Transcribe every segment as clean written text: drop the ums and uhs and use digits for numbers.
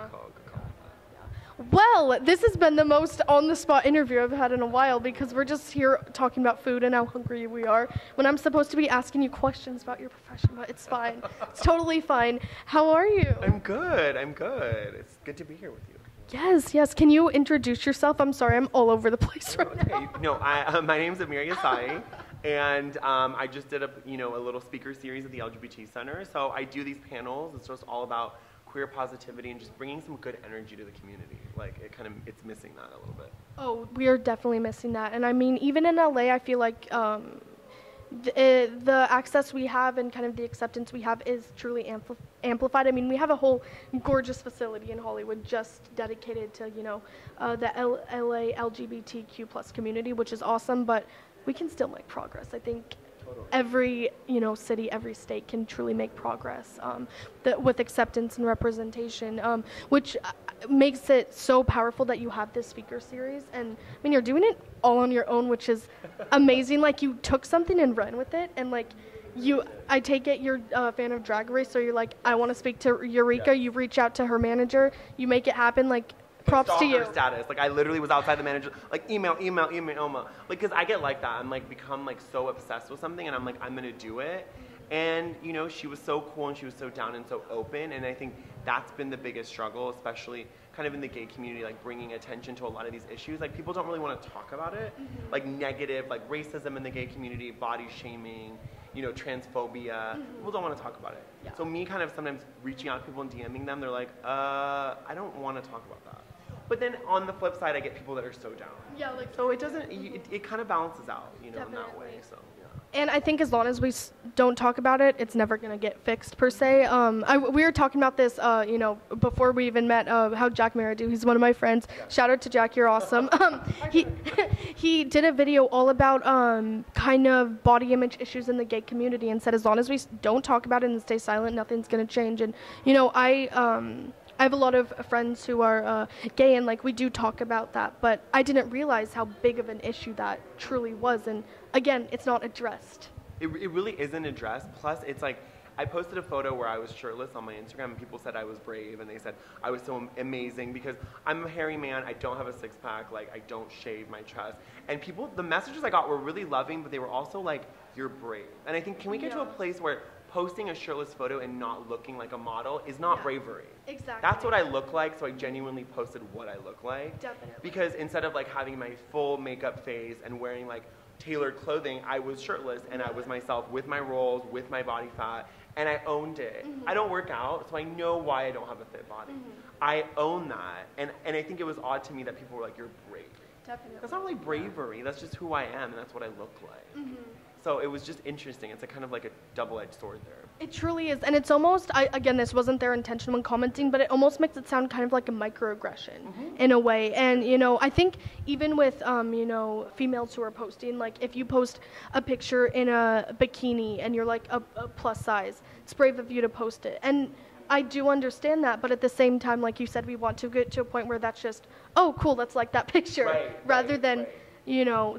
Good call. Well, this has been the most on-the-spot interview I've had in a while because we're just here talking about food and how hungry we are when I'm supposed to be asking you questions about your profession, but it's fine. It's totally fine. How are you? I'm good. It's good to be here with you. Yes. Can you introduce yourself? I'm sorry, I'm all over the place right now. No, my name's Amir Yassai, and I just did a little speaker series at the LGBT Center. So I do these panels. It's just all about queer positivity and just bringing some good energy to the community. Like it's missing that a little bit. Oh, we are definitely missing that. And I mean, even in LA, I feel like the access we have and kind of the acceptance we have is truly amplified. I mean, we have a whole gorgeous facility in Hollywood just dedicated to, the LA LGBTQ plus community, which is awesome, but we can still make progress. I think every city, every state can truly make progress with acceptance and representation, which makes it so powerful that you have this speaker series. And I mean, you're doing it all on your own, which is amazing. Like, you took something and ran with it, and like I take it you're a fan of Drag Race, so you're like, I want to speak to Eureka. You reach out to her manager, you make it happen. Like, props to you. Status. Like, I literally was outside the manager, like, email. Like, because I get like that. I'm like, become like so obsessed with something, and I'm like, I'm gonna do it. And she was so cool, and she was so down and so open. And I think that's been the biggest struggle, especially kind of in the gay community, like bringing attention to a lot of these issues. Like, people don't really want to talk about it, like negative, like racism in the gay community, body shaming, transphobia. People don't want to talk about it. Yeah. So me kind of sometimes reaching out to people and DMing them, they're like, I don't want to talk about that. But then on the flip side, I get people that are so down. Yeah, like, so it doesn't. It kind of balances out, in that way. So yeah. And I think as long as we don't talk about it, it's never gonna get fixed per se. We were talking about this, before we even met. How Jack Meridew, he's one of my friends. Yeah. Shout out to Jack, you're awesome. He did a video all about kind of body image issues in the gay community, and said as long as we don't talk about it and stay silent, nothing's gonna change. And I have a lot of friends who are gay, and like, we do talk about that, but I didn't realize how big of an issue that truly was. And again, it's not addressed. It really isn't addressed. Plus, it's like, I posted a photo where I was shirtless on my Instagram, and people said I was brave, and they said I was so amazing because I'm a hairy man, I don't have a six-pack, like, I don't shave my chest. And the messages I got were really loving, but they were also like, you're brave. And I think, can we get to a place where posting a shirtless photo and not looking like a model is not bravery? Exactly. That's what I look like, so I genuinely posted what I look like. Definitely. Because instead of like having my full makeup face and wearing like tailored clothing, I was shirtless, and I was myself with my rolls, with my body fat, and I owned it. I don't work out, so I know why I don't have a fit body. I own that, and I think it was odd to me that people were like, you're brave. Definitely. That's not really bravery, that's just who I am, and that's what I look like. So it was just interesting. It's kind of like a double-edged sword there. It truly is, and it's almost, again, this wasn't their intention when commenting, but it almost makes it sound kind of like a microaggression in a way. And, I think even with, females who are posting, like, if you post a picture in a bikini and you're like a plus size, it's brave of you to post it. And I do understand that, but at the same time, like you said, we want to get to a point where that's just, oh, cool, let's like that picture, rather than,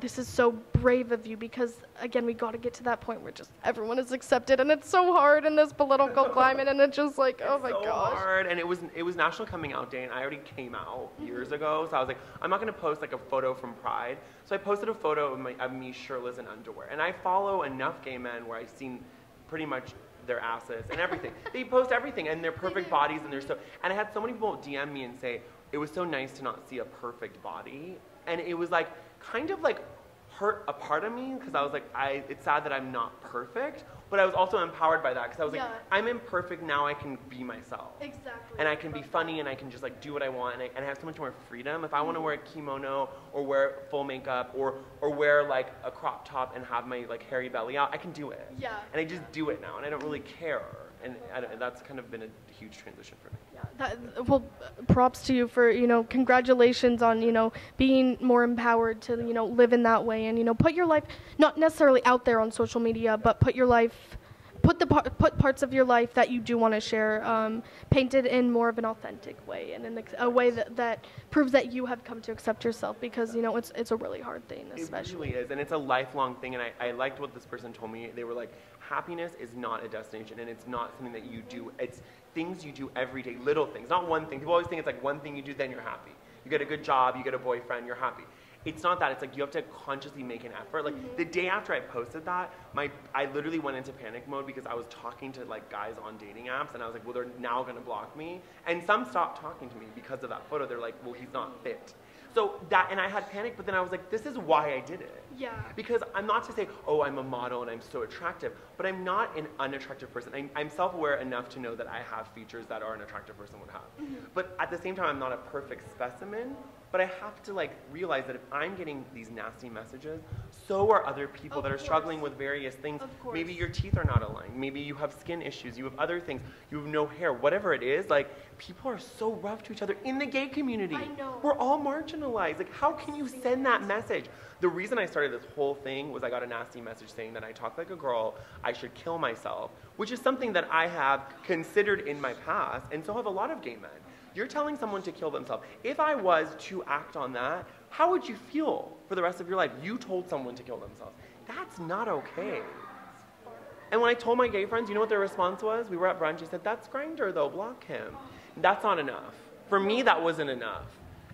this is so brave of you, because again, we got to get to that point where just everyone is accepted, and it's so hard in this political climate, and it's just like, oh my gosh. It's so hard, and it was National Coming Out Day, and I already came out years ago, so I was like, I'm not going to post like a photo from Pride, so I posted a photo of me shirtless in underwear, and I follow enough gay men where I've seen pretty much their asses and everything. They post everything, and their perfect bodies, and and I had so many people DM me and say, it was so nice to not see a perfect body, and it was like, kind of like hurt a part of me, because I was like, it's sad that I'm not perfect, but I was also empowered by that, because I was like, I'm imperfect, now I can be myself. Exactly. And I can be funny, and I can just like do what I want, and I have so much more freedom. If I want to wear a kimono, or wear full makeup, or wear like a crop top and have my like hairy belly out, I can do it. Yeah. And I just do it now, and I don't really care. And that's kind of been a huge transition for me. Yeah, well, props to you for, congratulations on, being more empowered to, live in that way, and, put your life, not necessarily out there on social media, but put parts of your life that you do want to share, painted in more of an authentic way, and in a way that proves that you have come to accept yourself, because, it's a really hard thing, especially. It really is, and it's a lifelong thing, and I liked what this person told me. They were like, happiness is not a destination, and it's not something that you do. It's things you do every day, little things, not one thing. People always think it's like one thing you do, then you're happy. You get a good job, you get a boyfriend, you're happy. It's not that. It's like you have to consciously make an effort. Like the day after I posted that, I literally went into panic mode because I was talking to like guys on dating apps, and I was like, well, they're now gonna block me. And some stopped talking to me because of that photo. They're like, well, he's not fit. So that, and I had panic, but then I was like, this is why I did it. Yeah. Because I'm not to say, oh, I'm a model and I'm so attractive, but I'm not an unattractive person. I'm self-aware enough to know that I have features that an attractive person would have. But at the same time, I'm not a perfect specimen, but I have to like realize that if I'm getting these nasty messages, so are other people that are struggling with various things. Maybe your teeth are not aligned. Maybe you have skin issues. You have other things. You have no hair. Whatever it is, like people are so rough to each other in the gay community. I know. We're all marginalized. Like how can you send that message? The reason I started this whole thing was I got a nasty message saying that I talk like a girl, I should kill myself, which is something that I have considered in my past, and so have a lot of gay men. You're telling someone to kill themselves. If I was to act on that, how would you feel for the rest of your life? You told someone to kill themselves. That's not okay. And when I told my gay friends, you know what their response was? We were at brunch, they said, that's Grindr though, block him. That's not enough. For me, that wasn't enough.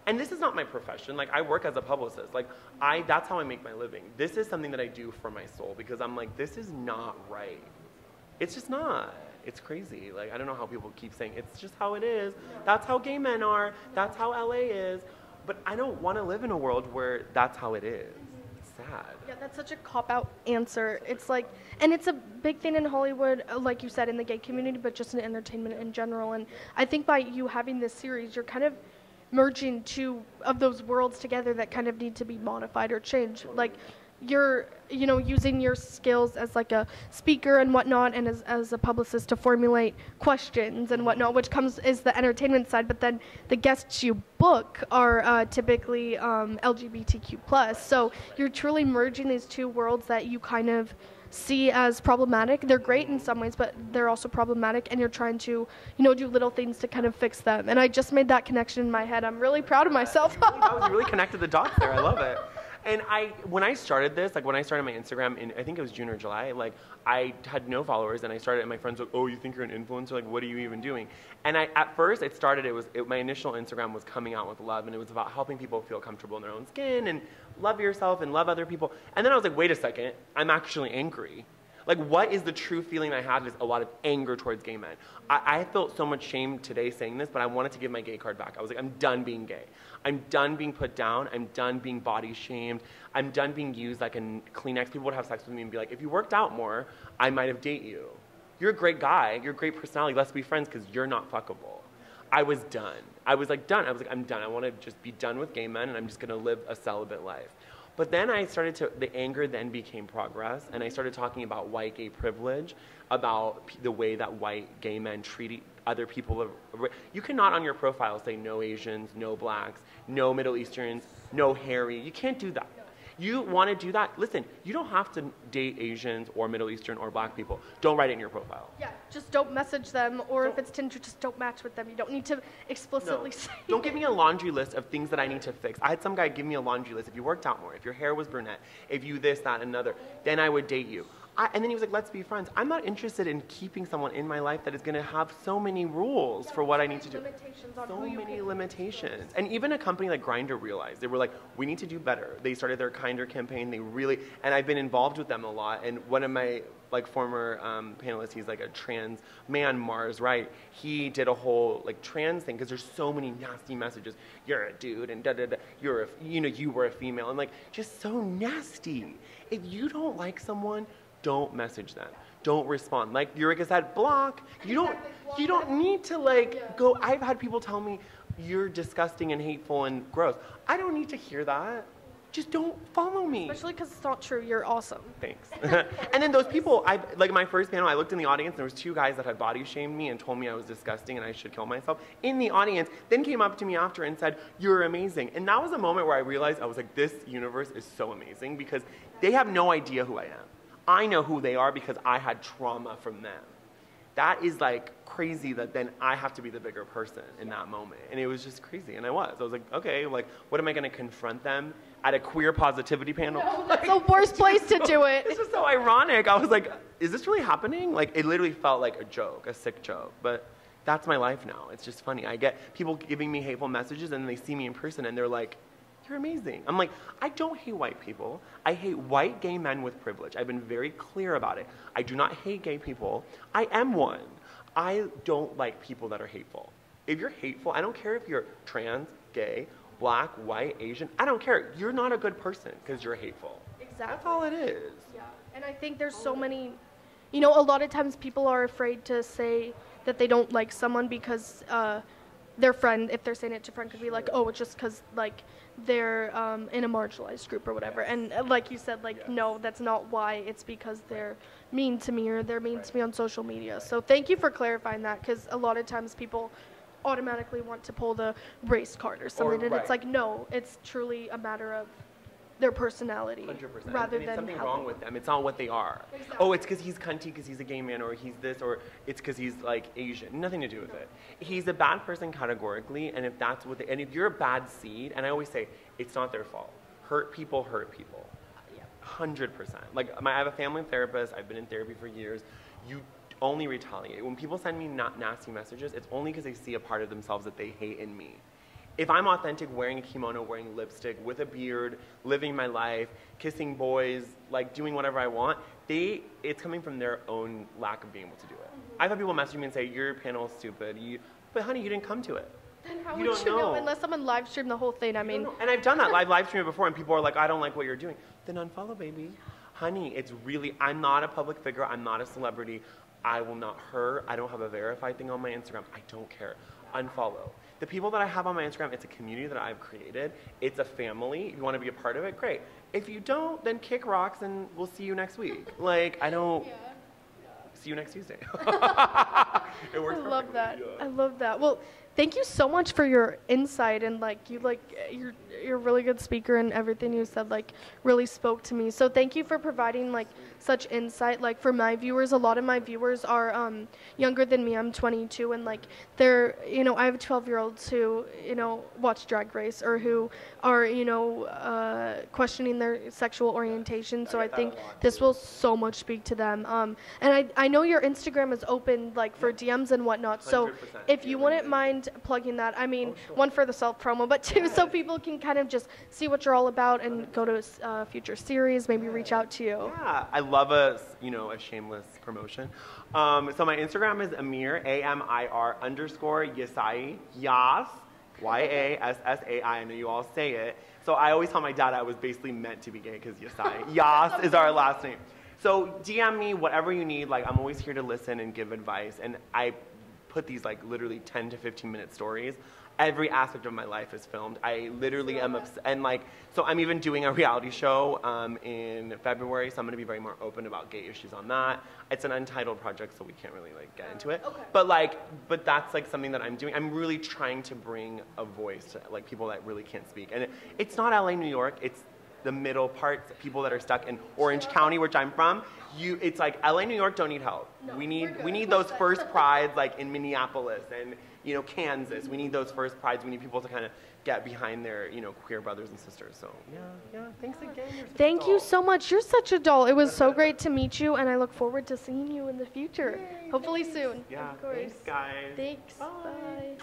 And this is not my profession. Like, I work as a publicist. Like, that's how I make my living. This is something that I do for my soul because I'm like, this is not right. It's just not. It's crazy. Like, I don't know how people keep saying, it's just how it is. That's how gay men are. That's how LA is. But I don't want to live in a world where that's how it is. It's sad. Yeah, that's such a cop-out answer. It's like, and it's a big thing in Hollywood, like you said, in the gay community, but just in entertainment in general. And I think by you having this series, you're kind of merging two of those worlds together that kind of need to be modified or changed. Like, you're, you know, using your skills as like a speaker and whatnot, and as a publicist to formulate questions and whatnot, which is the entertainment side. But then the guests you book are typically LGBTQ+. So you're truly merging these two worlds that you kind of see as problematic. They're great in some ways, but they're also problematic, and you're trying to, you know, do little things to kind of fix them. And I just made that connection in my head. I'm really proud of myself. You really connected the dots there. I love it. And when I started this, like when I started my Instagram in, I think it was June or July, like I had no followers, and I started, and my friends were like, oh, you think you're an influencer? Like, what are you even doing? And at first my initial Instagram was coming out with love, and it was about helping people feel comfortable in their own skin and love yourself and love other people. And then I was like, wait a second, I'm actually angry. Like, what is the true feeling I have is a lot of anger towards gay men. I felt so much shame today saying this, but I wanted to give my gay card back. I was like, I'm done being gay. I'm done being put down. I'm done being body shamed. I'm done being used like a Kleenex. People would have sex with me and be like, if you worked out more, I might have dated you. You're a great guy. You're a great personality. Let's be friends because you're not fuckable. I was done. I was like, done. I was like, I'm done. I want to just be done with gay men, and I'm just going to live a celibate life. But then the anger then became progress, and I started talking about white gay privilege, about the way that white gay men treat other people. You cannot on your profile say no Asians, no blacks, no Middle Easterns, no hairy. You can't do that. You want to do that? Listen, you don't have to date Asians or Middle Eastern or black people. Don't write it in your profile. Yeah, just don't message them, or if it's Tinder, just don't match with them. You don't need to explicitly say. Don't give me a laundry list of things that I need to fix. I had some guy give me a laundry list. If you worked out more, if your hair was brunette, if you this, that, and another, then I would date you. And then he was like, let's be friends. I'm not interested in keeping someone in my life that is going to have so many rules for what I need to do. So many limitations. And even a company like Grindr realized, they were like, we need to do better. They started their Kinder campaign. They really, and I've been involved with them a lot. And one of my like former panelists, he's like a trans man, Mars, right? He did a whole like trans thing because there's so many nasty messages. You're a dude and da da da. You were a female, and like just so nasty. If you don't like someone, don't message them. Don't respond. Like Eureka said, block. You don't need to like go. I've had people tell me you're disgusting and hateful and gross. I don't need to hear that. Just don't follow me. Especially because it's not true. You're awesome. Thanks. And then those people, like my first panel, I looked in the audience, and there was two guys that had body shamed me and told me I was disgusting and I should kill myself in the audience, then came up to me after and said, you're amazing. And that was a moment where I realized, I was like, this universe is so amazing because they have no idea who I am. I know who they are because I had trauma from them. That is like crazy that then I have to be the bigger person in that moment. And it was just crazy, and I was like, okay, like, what am I gonna confront them at a queer positivity panel? No, that's the worst place to do it. It's just so ironic. I was like, is this really happening? Like, it literally felt like a joke, a sick joke, but that's my life now. It's just funny. I get people giving me hateful messages and they see me in person and they're like, you're amazing. I'm like, I don't hate white people. I hate white gay men with privilege. I've been very clear about it. I do not hate gay people. I am one. I don't like people that are hateful. If you're hateful, I don't care if you're trans, gay, black, white, Asian. I don't care. You're not a good person because you're hateful. Exactly. That's all it is. Yeah, and I think there's so many, you know, a lot of times people are afraid to say that they don't like someone because their friend, if they're saying it to a friend, could be like, oh, it's just because, like, they're in a marginalized group or whatever. Yes. And like you said, like, Yes. no, that's not why. It's because they're mean to me or they're mean to me on social media. So thank you for clarifying that, because a lot of times people automatically want to pull the race card or something, and it's like, no, it's truly a matter of their personality 100%. rather and than it's something how wrong they- with them. It's not what they are. Exactly. Oh, it's because he's cunty because he's a gay man, or he's this, or it's because he's like Asian. Nothing to do with it. He's a bad person categorically, and if that's what and if you're a bad seed, and I always say it's not their fault. Hurt people hurt people. 100%. Like I have a family therapist. I've been in therapy for years. You only retaliate. When people send me nasty messages, it's only because they see a part of themselves that they hate in me. If I'm authentic, wearing a kimono, wearing lipstick, with a beard, living my life, kissing boys, like doing whatever I want, it's coming from their own lack of being able to do it. I've had people message me and say, your panel is stupid. But honey, you didn't come to it. Then how You would don't you know know. unless someone live streamed the whole thing? I mean, And I've done that live stream before, and people are like, I don't like what you're doing. Then unfollow, baby. Honey, it's really, I'm not a public figure. I'm not a celebrity. I will not hurt. I don't have a verified thing on my Instagram. I don't care. Unfollow. The people that I have on my Instagram, it's a community that I've created. It's a family. If you want to be a part of it, great. If you don't, then kick rocks and we'll see you next week. Like, I don't, see you next Tuesday. It works I love perfectly, that. yeah. I love that. Well, thank you so much for your insight, and you're a really good speaker, and everything you said really spoke to me. So thank you for providing such insight. Like for my viewers, a lot of my viewers are younger than me. I'm 22, and they're I have 12-year-olds who watch Drag Race or who are questioning their sexual orientation. So I think this will so much speak to them. And I know your Instagram is open for DMs and whatnot. So 100%. if you wouldn't mind plugging that, I mean, one for the self promo, but two so people can kind of just see what you're all about and go to a future series, maybe reach out to you. Yeah, I love a shameless promotion. So my Instagram is Amir, AMIR _ Yassai, Yas, YASSAI. I know you all say it. So I always tell my dad I was basically meant to be gay because Yassai. Yas is our last name. So DM me whatever you need. I'm always here to listen and give advice. And I put these literally 10 to 15-minute stories. Every aspect of my life is filmed. I literally am obsessed. And so I'm even doing a reality show in February, so I'm going to be very more open about gay issues on that. It's an untitled project, so we can't really get into it. Okay. But that's something that I'm doing. I'm really trying to bring a voice to people that really can't speak. And it's not LA, New York. It's the middle parts, people that are stuck in Orange County, which I'm from. It's LA, New York don't need help. No, we we're need good. those first prides in Minneapolis and Kansas. We need those first prides. We need people to kind of get behind their queer brothers and sisters. So yeah. Thanks again. You're such a Thank you doll. so much. You're such a doll. It was so great to meet you, and I look forward to seeing you in the future. Yay, Hopefully thanks. soon. Yeah. Of course. Thanks, guys. Thanks. Bye. Bye.